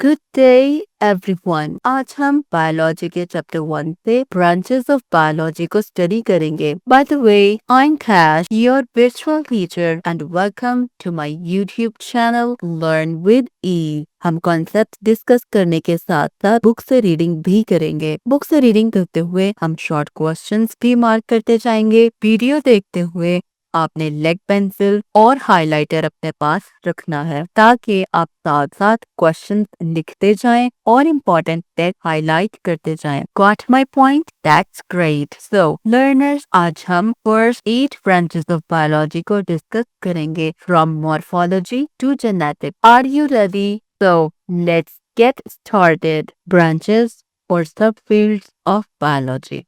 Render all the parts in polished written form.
Good day everyone. आज हम biology के चैप्टर 1 से ब्रांचेस ऑफ बायोलॉजी को स्टडी करेंगे। By the way, I am Kash, your virtual teacher, and welcome to my YouTube channel learn with E. हम concept discuss करने के साथ साथ बुक से रीडिंग भी करेंगे। बुक से रीडिंग करते हुए हम शॉर्ट क्वेश्चंस भी मार्क करते जाएंगे। वीडियो देखते हुए आपने लेड पेंसिल और हाइलाइटर अपने पास रखना है ताकि आप साथ साथ क्वेश्चंस लिखते जाएं और इम्पोर्टेंट टेक्स्ट हाईलाइट करते जाएं। Got my point? That's great. So learners, आज हम फर्स्ट 8 ब्रांचेस ऑफ बायोलॉजी को डिस्कस करेंगे, from morphology to genetics. Are you ready? So let's get started. Branches or subfields of biology.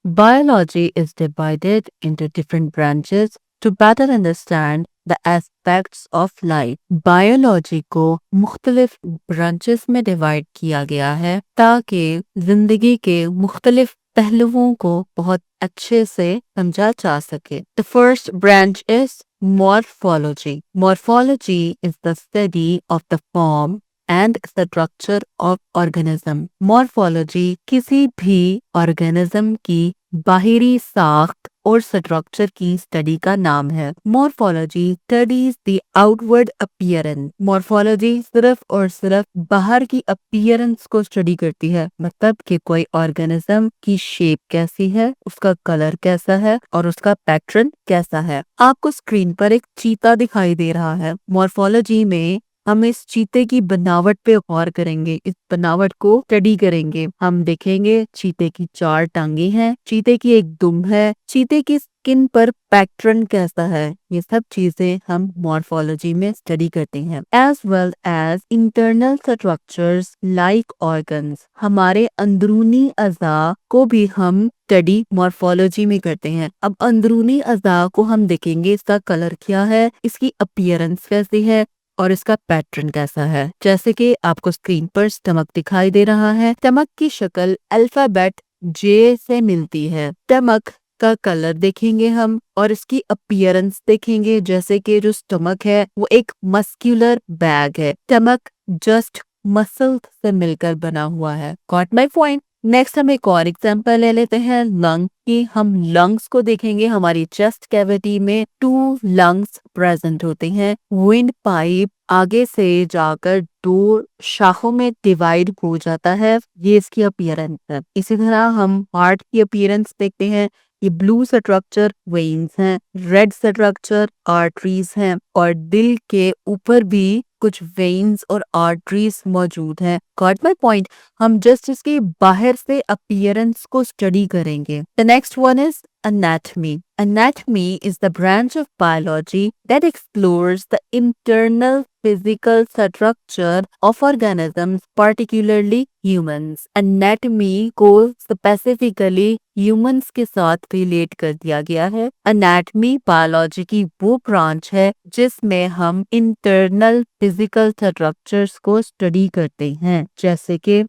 Biology is divided into different branches to better understand the aspects of life. Biology को मुख्तलिफ branches में divide किया गया है ताकि जिंदगी के मुख्तलिफ पहलुओं को बहुत अच्छे से समझा जा सके। The first branch is morphology. Morphology is the study of the form and structure of organism. Morphology किसी भी organism की बाहरी साख्त और स्ट्रक्चर की स्टडी का नाम है। Morphology studies the outward appearance. Morphology सिर्फ और सिर्फ बाहर की appearance को स्टडी करती है, मतलब कि कोई organism की शेप कैसी है, उसका कलर कैसा है और उसका पैटर्न कैसा है। आपको स्क्रीन पर एक चीता दिखाई दे रहा है। Morphology में हम इस चीते की बनावट पे गौर करेंगे, इस बनावट को स्टडी करेंगे। हम देखेंगे चीते की 4 टांगे हैं, चीते की एक दुम है, चीते की स्किन पर पैटर्न कैसा है। ये सब चीजें हम मॉर्फोलॉजी में स्टडी करते हैं। As well as internal structures like organs. हमारे अंदरूनी अज़ा को भी हम स्टडी मॉर्फोलॉजी में करते हैं। अब अंदरूनी अज़ा को हम देखेंगे, इसका कलर क्या है, इसकी अपीयरेंस कैसी है और इसका पैटर्न कैसा है। जैसे कि आपको स्क्रीन पर स्टमक दिखाई दे रहा है। स्टमक की शक्ल अल्फाबेट जे से मिलती है। स्टमक का कलर देखेंगे हम और इसकी अपीयरेंस देखेंगे, जैसे कि जो स्टमक है वो एक मस्कुलर बैग है। स्टमक जस्ट मसल से मिलकर बना हुआ है। Got my point? नेक्स्ट हम एक और एग्जांपल ले लेते हैं लंग की। हम लंग्स को देखेंगे। हमारी चेस्ट कैविटी में 2 लंग्स प्रेजेंट होते हैं। विंड पाइप आगे से जाकर 2 शाखों में डिवाइड हो जाता है। ये इसकी अपीयरेंस है। इसी तरह हम हार्ट की अपीयरेंस देखते हैं। ये ब्लू स्ट्रक्चर वेन्स हैं, रेड स्ट्रक्चर आर्टरीज हैं और दिल के ऊपर भी कुछ वेन्स और आर्टरीज मौजूद हैं। Got my point? हम जस्ट इसकी बाहर से अपीयरेंस को स्टडी करेंगे। The next one is anatomy. Anatomy is the branch of biology that explores the internal physical structure of organisms, particularly humans. Anatomy को specifically humans के साथ रिलेट कर दिया गया है। Anatomy बायोलॉजी की वो ब्रांच है जिसमें हम internal physical structures को स्टडी करते हैं। जैसे कि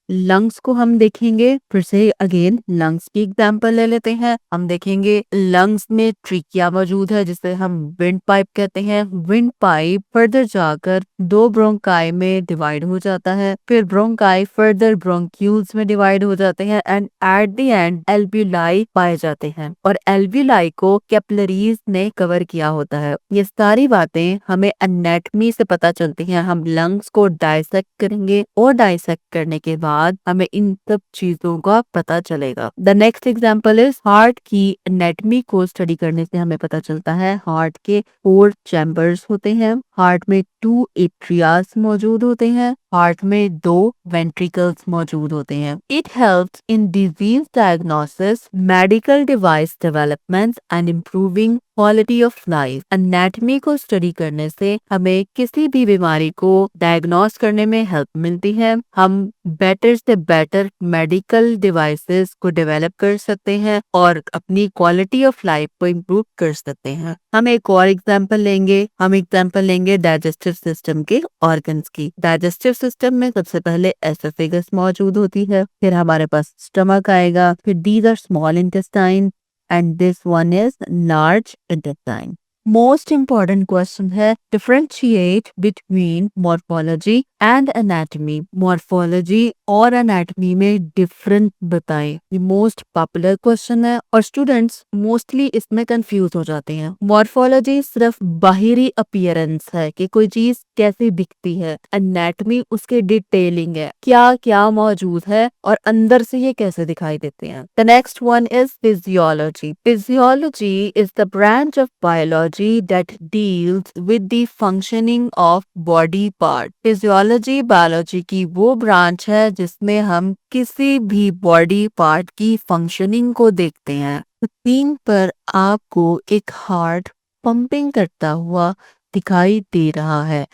लंग्स को हम देखेंगे। फिर से अगेन लंग्स की एग्जांपल ले लेते हैं। हम देखेंगे लंग्स में ट्रिकिया मौजूद है जिसे हम विंड पाइप कहते हैं। विंड पाइप फर्दर जाकर 2 ब्रोंकाई में डिवाइड हो जाता है। फिर ब्रोंकाई फर्दर ब्रोंक्यूल्स में डिवाइड हो जाते हैं एंड एट द एंड एल्ब्यूलाई पाए जाते हैं और एल्ब्यूलाई को कैपिलरीज ने कवर किया होता है। ये सारी बातें हमें एनाटॉमी से पता चलती हैं। हम लंग्स को डाइसेक्ट करेंगे और डाइसेक्ट करने के बाद हमें इन सब चीजों का पता चलेगा। The next example is heart की एनाटॉमी को स्टडी करने से हमें पता चलता है हार्ट के 4 चैम्बर्स होते हैं। हार्ट में 2 एट्रियास मौजूद होते हैं। हार्ट में 2 वेंट्रिकल्स मौजूद होते हैं। It helps in disease diagnosis, medical device development and improving quality of life. Anatomy को स्टडी करने से हमें किसी भी बीमारी को डायग्नोस करने में हेल्प मिलती है। हम बेटर से बेटर मेडिकल डिवाइसेस को डेवलप कर सकते हैं और अपनी क्वालिटी ऑफ लाइफ को इम्प्रूव कर सकते हैं। हम एक और एग्जांपल लेंगे। हम एग्जांपल लेंगे डाइजेस्टिव सिस्टम के ऑर्गन्स की। डाइजेस्टिव सिस्टम में सबसे पहले एसोफेगस मौजूद होती है, फिर हमारे पास स्टमक आएगा, फिर these are small intestine and this one is large intestine. Most important question है, differentiate between morphology and anatomy. Morphology और एनाटॉमी में डिफरेंट बताएं। ये मोस्ट पॉपुलर क्वेश्चन है और स्टूडेंट्स मोस्टली इसमें कंफ्यूज हो जाते हैं। मॉर्फोलॉजी सिर्फ बाहरी अपीयरेंस है कि कोई चीज कैसे दिखती है, एनाटॉमी उसके डिटेलिंग है, क्या क्या मौजूद है और अंदर से ये कैसे दिखाई देते हैं। The next one is physiology. Physiology is the branch of biology that deals with the functioning of body part। Physiology biology की वो ब्रांच है जिसमें हम किसी भी बॉडी पार्ट की फंक्शनिंग को देखते हैं। स्क्रीन पर आपको एक हार्ट पंपिंग करता हुआ दिखाई दे रहा है।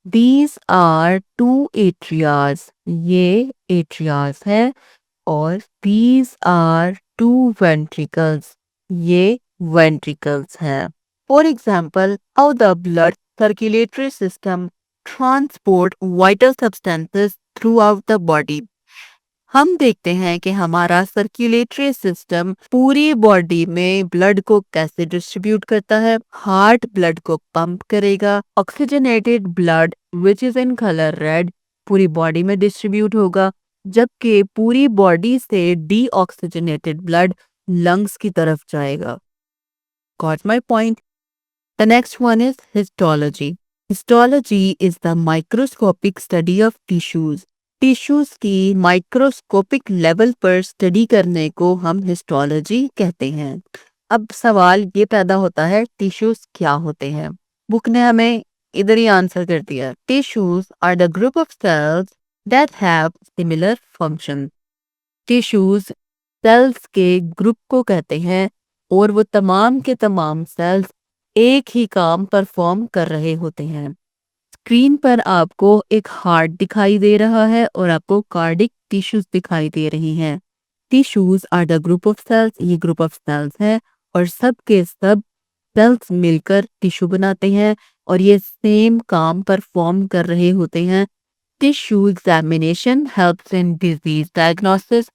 These are two atrias। ये atrias है और these are two ventricles। ये ventricles हैं। For example, how the blood circulatory system transport vital substances throughout the body। हम देखते हैं कि हमारा सर्कुलेटरी सिस्टम पूरी बॉडी में ब्लड को कैसे डिस्ट्रीब्यूट करता है। हार्ट ब्लड को पंप करेगा, oxygenated blood which is in colour red पूरी बॉडी में डिस्ट्रीब्यूट होगा, जबकि पूरी बॉडी से डीऑक्सीजनेटेड ब्लड लंग्स की तरफ जाएगा। Got my point. The next one is histology। Histology is the microscopic study of tissues। Tissues की माइक्रोस्कोपिक लेवल पर स्टडी करने को हम हिस्टोलॉजी कहते हैं। अब सवाल ये पैदा होता है, टिश्यूज क्या होते हैं? बुक ने हमें इधर ही आंसर कर दिया। Tissues are the group of cells that have similar function. Tissues cells के ग्रुप को कहते हैं और वो तमाम के तमाम सेल्स एक ही काम परफॉर्म कर रहे होते हैं। स्क्रीन पर आपको एक हार्ट दिखाई दे रहा है और आपको कार्डिक टिश्यूज दिखाई दे रही हैं। Tissues are the group of cells. ये ग्रुप ऑफ सेल्स है और सब के सब सेल्स मिलकर टिश्यू बनाते हैं और ये सेम काम परफॉर्म कर रहे होते हैं। Tissue examination helps in disease diagnosis.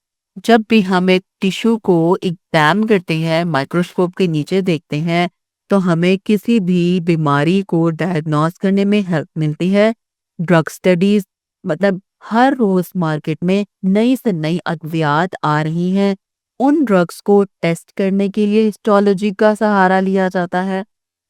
जब भी हम एक टिश्यू को एग्जाम करते हैं, माइक्रोस्कोप के नीचे देखते हैं, तो हमें किसी भी बीमारी को डायग्नोस करने में हेल्प मिलती है। ड्रग स्टडीज मतलब हर रोज मार्केट में नई से नई अद्वियात आ रही हैं। उन ड्रग्स को टेस्ट करने के लिए हिस्टोलॉजी का सहारा लिया जाता है।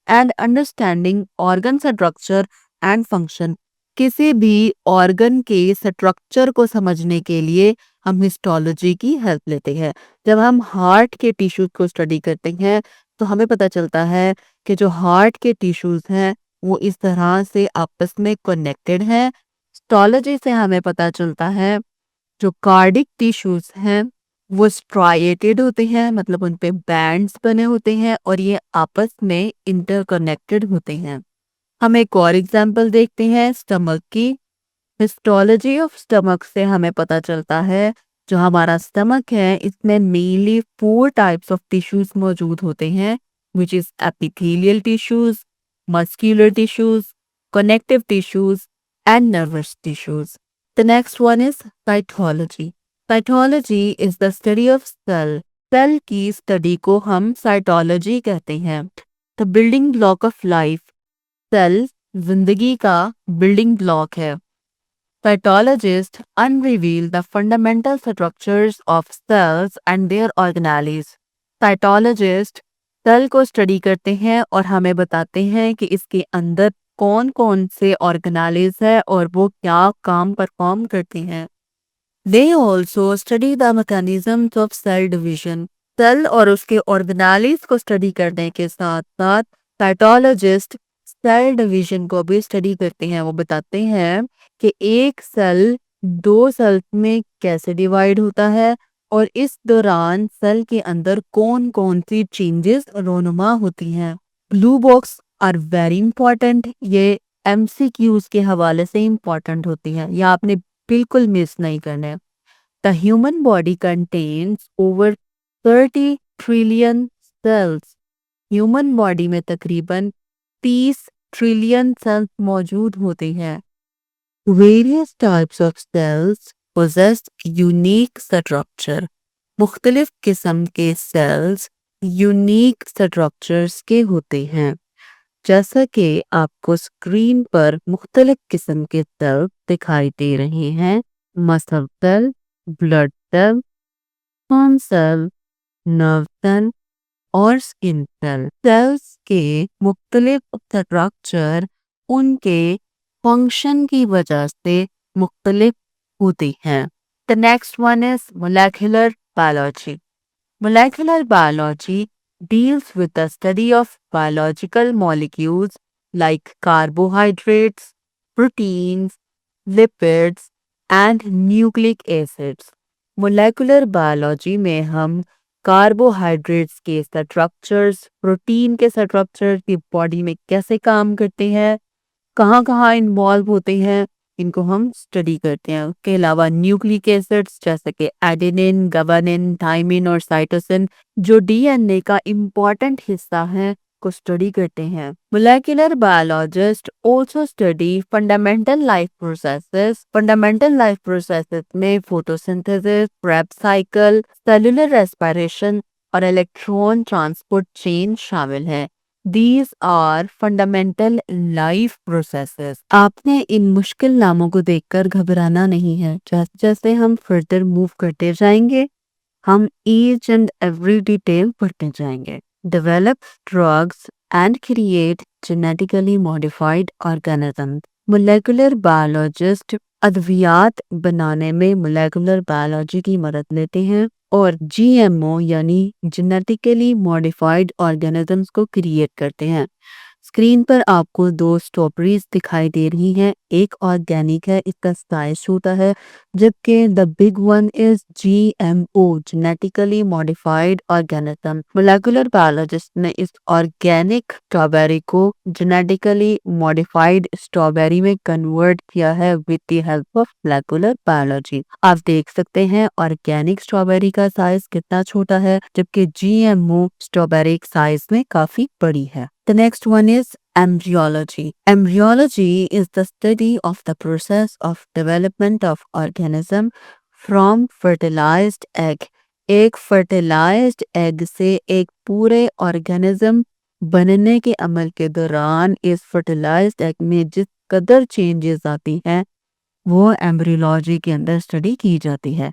And understanding organ structure and function. किसी भी ऑर्गन के स्ट्रक्चर को समझने के लिए हम हिस्टोलॉजी की हेल्प लेते हैं। जब हम हार्ट के टिश्यूज को स्टडी करते हैं तो हमें पता चलता है कि जो हार्ट के टिश्यूज हैं वो इस तरह से आपस में कनेक्टेड हैं। हिस्टोलॉजी से हमें पता चलता है जो कार्डिक टिश्यूज हैं वो स्ट्राइएटेड होते हैं, मतलब उन पे बैंड्स बने होते हैं और ये आपस में इंटरकनेक्टेड होते हैं। हम एक और एग्जांपल देखते हैं स्टमक की। हिस्टोलॉजी ऑफ स्टमक से हमें पता चलता है जो हमारा स्टमक है इसमें मेनली 4 टाइप्स ऑफ टिश्यूज मौजूद होते हैं, which is epithelial tissues, muscular tissues, connective tissues and nervous tissues. The next one is cytology. Cytology is the study of cell. Cell की स्टडी को हम साइटोलॉजी कहते हैं। The building block of life. Cell जिंदगी का building block है। Cytologists unveil the fundamental structures of cells and their organelles। Cytologists cell को study करते हैं और हमें बताते हैं कि इसके अंदर कौन कौन से ऑर्गेनालिज है और वो क्या काम परफॉर्म करते हैं। They also study the mechanisms of cell division। Cell और उसके ऑर्गेनालिज को स्टडी करने के साथ साथ साइटोलॉजिस्ट सेल डिवीजन को भी स्टडी करते हैं। वो बताते हैं कि एक सेल 2 सेल्स में कैसे डिवाइड होता है और इस दौरान सेल के अंदर कौन कौन सी चेंजेस रोनुमा होती हैं। Blue box are very important. ये एमसीक्यूज के हवाले से इंपॉर्टेंट होती हैं, या आपने बिल्कुल मिस नहीं करना है। The human body contains over 30 trillion cells. Human body में तकरीबन 30 ट्रिलियन सेल्स मौजूद होते हैं। Various types of cells possess unique structure। मुख्तलिफ किस्म के सेल्स यूनिक स्ट्रक्चर्स के होते हैं। जैसा कि आपको स्क्रीन पर मुख्तलिफ किस्म के सेल दिखाई दे रहे हैं, muscle cell, blood cell, sperm cell, nerve cell और स्किन सेल। सेल्स के मुख्तलिफ स्ट्रक्चर उनके फंक्शन की वजह से मुख्तलिफ होती हैं। The next one is molecular biology. Molecular biology deals with the study of biological molecules like carbohydrates, proteins, lipids, and nucleic acids. Molecular biology में हम कार्बोहाइड्रेट्स के स्ट्रक्चर्स, प्रोटीन के स्ट्रक्चर की बॉडी में कैसे काम करते हैं, कहाँ कहाँ इन्वॉल्व होते हैं, इनको हम स्टडी करते हैं। उसके अलावा न्यूक्लिक एसिड्स जैसे कि एडेनिन, गुआनिन, थाइमिन और साइटोसिन जो डीएनए का इम्पॉर्टेंट हिस्सा है को स्टडी करते हैं। Molecular biologist also study fundamental life processes. Fundamental life processes में photosynthesis, Krebs cycle, cellular respiration और इलेक्ट्रॉन ट्रांसपोर्ट चेन शामिल है। These are fundamental life processes. आपने इन मुश्किल नामों को देखकर घबराना नहीं है। जैसे जैसे हम फर्दर मूव करते जाएंगे, हम each and every detail पढ़ते जाएंगे। Develop drugs and create genetically modified organisms. Molecular biologist अद्वियात बनाने में मोलेकुलर बायोलॉजी की मदद लेते हैं और जीएमओ यानी जेनेटिकली मॉडिफाइड ऑर्गेनिजम्स को क्रिएट करते हैं। स्क्रीन पर आपको दो स्ट्रॉबेरीज दिखाई दे रही हैं। एक ऑर्गेनिक है, इसका साइज छोटा है, जबकि the big one is GMO genetically modified organism. Molecular biologist ने इस ऑर्गेनिक स्ट्रॉबेरी को जेनेटिकली मॉडिफाइड स्ट्रॉबेरी में कन्वर्ट किया है with the help of molecular biology. आप देख सकते हैं ऑर्गेनिक स्ट्रॉबेरी का साइज कितना छोटा है, जबकि जीएमओ स्ट्रॉबेरी साइज में काफी बड़ी है। The next one is embryology. Embryology is the study of the process of development of organism from fertilized egg. एक fertilized egg से एक पूरे organism बनने के अमल के दौरान इस fertilized egg में जिस कदर changes आती हैं वो embryology के अंदर स्टडी की जाती है।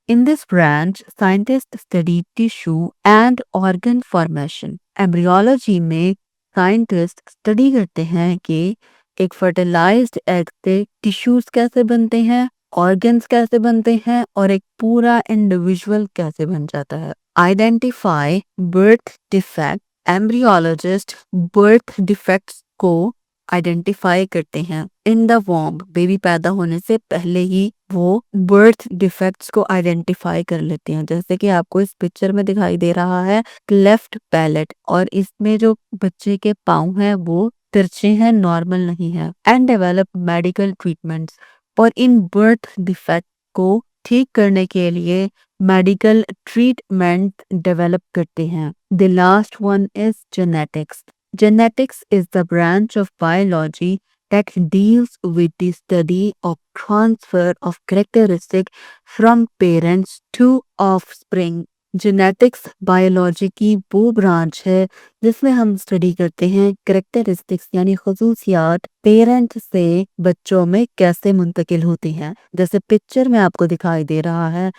In this branch, scientists study tissue and organ formation. Embryology में साइंटिस्ट स्टडी करते हैं कि एक फर्टिलाइज्ड एग से टिश्यूज कैसे बनते हैं, ऑर्गन्स कैसे बनते हैं और एक पूरा इंडिविजुअल कैसे बन जाता है। Identify birth defect. Embryologist birth defects को आइडेंटिफाई करते हैं। इन द वॉम्ब, बेबी पैदा होने से पहले ही वो बर्थ डिफेक्ट्स को आइडेंटिफाई कर लेते हैं। जैसे कि आपको इस पिक्चर में दिखाई दे रहा है क्लेफ्ट पैलेट, और इसमें जो बच्चे के पाँव हैं वो तिरछे हैं, नॉर्मल नहीं है। एंड डेवलप मेडिकल ट्रीटमेंट्स, और इन बर्थ डिफेक्ट को ठीक करने के लिए मेडिकल ट्रीटमेंट डेवलप करते हैं। The last one is genetics. Genetics is the branch of biology that deals with the study of transfer of characteristics from parents to offspring. Genetics biology की वो branch है जिसमें हम स्टडी करते हैं characteristics यानी खसूसियात पेरेंट से बच्चों में कैसे मुंतकिल होती हैं। जैसे पिक्चर में आपको दिखाई दे रहा है,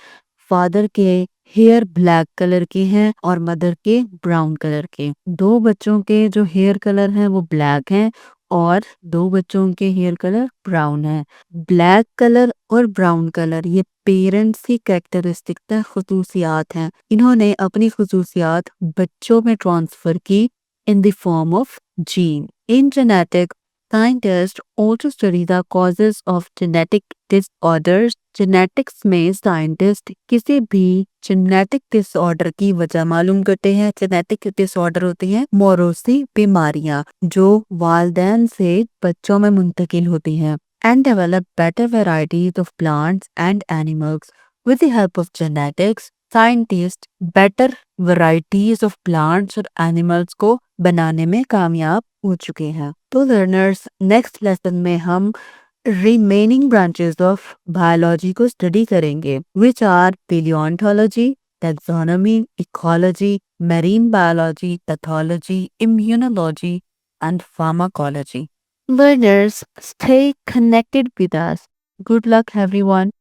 फादर के हेयर ब्लैक कलर के हैं और मदर के ब्राउन कलर के। दो बच्चों के जो हेयर कलर हैं वो ब्लैक हैं और दो बच्चों के हेयर कलर ब्राउन है। ब्लैक कलर और ब्राउन कलर ये पेरेंट्स की कैरेक्टरिस्टिक खसूसियात हैं। इन्होंने अपनी खसूसियात बच्चों में ट्रांसफर की in the form of gene. In genetics, scientists also study the causes of genetic disorders. Genetics में साइंटिस्ट किसी भी जेनेटिक डिसऑर्डर की वजह मालूम करते हैं। जेनेटिक डिसऑर्डर होते हैं मौरूसी बीमारियां जो वालिदैन से बच्चों में मुंतकिल होती हैं। And develop better varieties of plants and animals. With the help of genetics, scientist better varieties of plants और एनिमल्स को बनाने में कामयाब हो चुके हैं। तो लर्नर्स, नेक्स्ट लेसन में हम रिमेनिंग ब्रांचेस ऑफ बायोलॉजी को स्टडी करेंगे, which are paleontology, taxonomy, ecology, marine biology, pathology, immunology, and pharmacology. Learners, stay connected with us. Good luck, everyone.